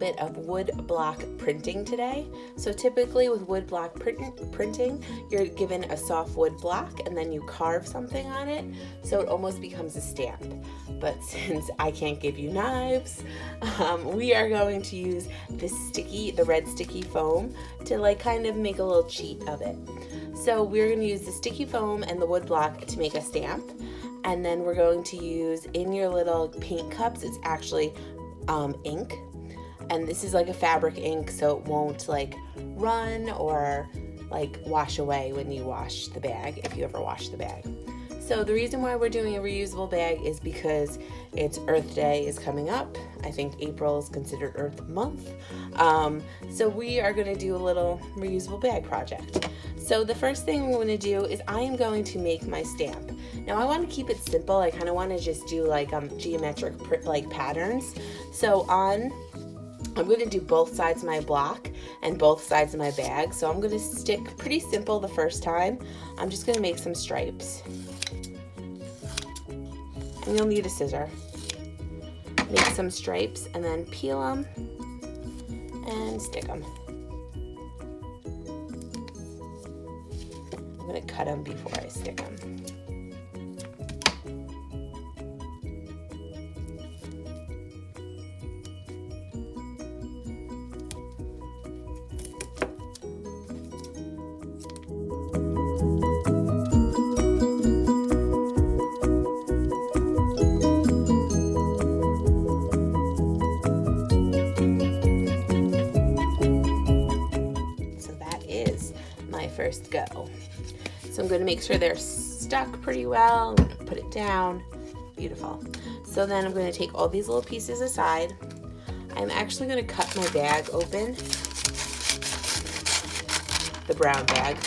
bit of wood block printing today. So typically with wood block printing, you're given a soft wood block and then you carve something on it, so it almost becomes a stamp. But since I can't give you knives, we are going to use the red sticky foam to like kind of make a little cheat of it. So we're going to use the sticky foam and the wood block to make a stamp. And then we're going to use, in your little paint cups, it's actually ink. And this is like a fabric ink, so it won't like run or like wash away when you wash the bag, if you ever wash the bag. So the reason why we're doing a reusable bag is because it's Earth Day is coming up. I think April is considered Earth Month. So we are going to do a little reusable bag project. So the first thing we're going to do is I am going to make my stamp. Now I want to keep it simple. I kind of want to just do like geometric like patterns. So I'm going to do both sides of my block and both sides of my bag. So I'm going to stick pretty simple the first time. I'm just going to make some stripes. And you'll need a scissor. Make some stripes and then peel them and stick them. I'm going to cut them before I stick them. First go. So I'm going to make sure they're stuck pretty well. I'm going to put it down. Beautiful. So then I'm going to take all these little pieces aside. I'm actually going to cut my bag open, the brown bag,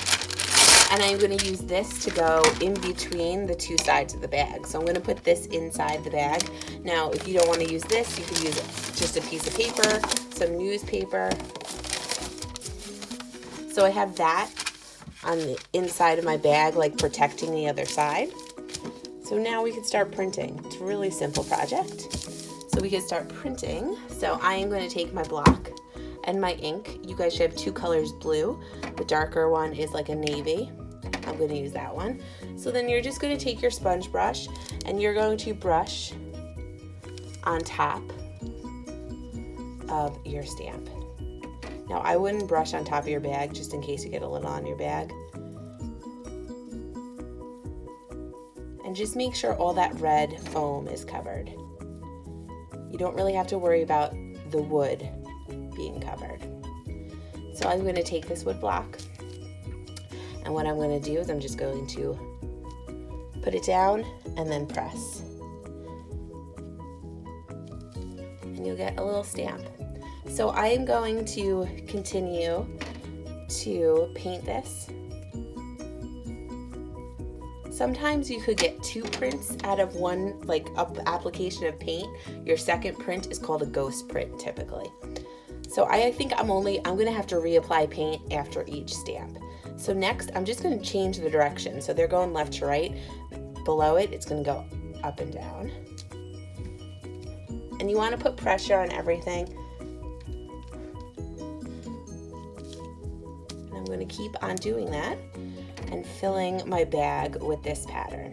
and I'm going to use this to go in between the two sides of the bag. So I'm going to put this inside the bag. Now, if you don't want to use this, you can use just a piece of paper, some newspaper. So I have that on the inside of my bag, like protecting the other side. So now we can start printing. It's a really simple project. So we can start printing. So I am going to take my block and my ink. You guys should have two colors blue. The darker one is like a navy. I'm going to use that one. So then you're just going to take your sponge brush and you're going to brush on top of your stamp. Now, I wouldn't brush on top of your bag just in case you get a little on your bag. And just make sure all that red foam is covered. You don't really have to worry about the wood being covered. So I'm going to take this wood block, and what I'm going to do is I'm just going to put it down and then press. And you'll get a little stamp. So I am going to continue to paint this. Sometimes you could get two prints out of one application of paint. Your second print is called a ghost print typically. So I think I'm going to have to reapply paint after each stamp. So next I'm just going to change the direction. So they're going left to right. Below it, it's going to go up and down. And you want to put pressure on everything. I'm going to keep on doing that and filling my bag with this pattern.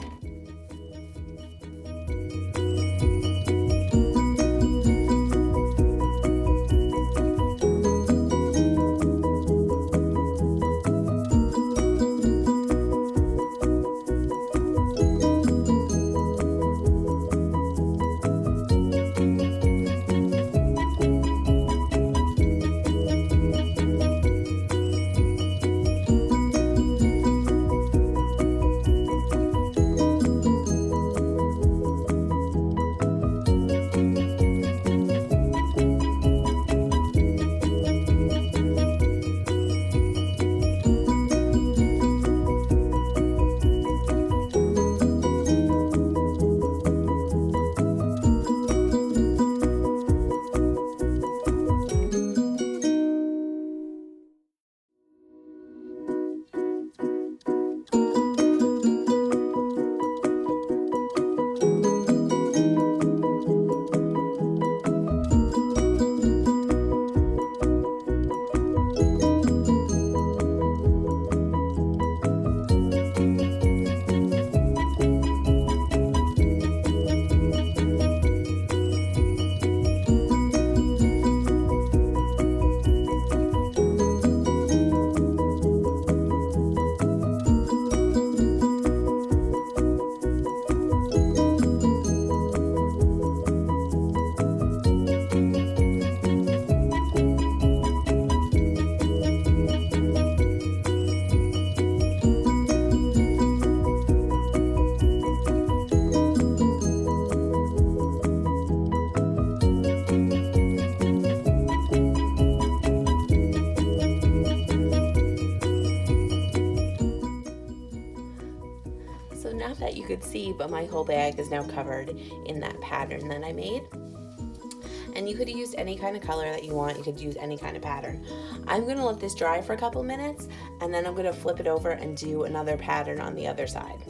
not that you could see, but my whole bag is now covered in that pattern that I made. And you could use any kind of color that you want. You could use any kind of pattern. I'm gonna let this dry for a couple minutes, and then I'm gonna flip it over and do another pattern on the other side.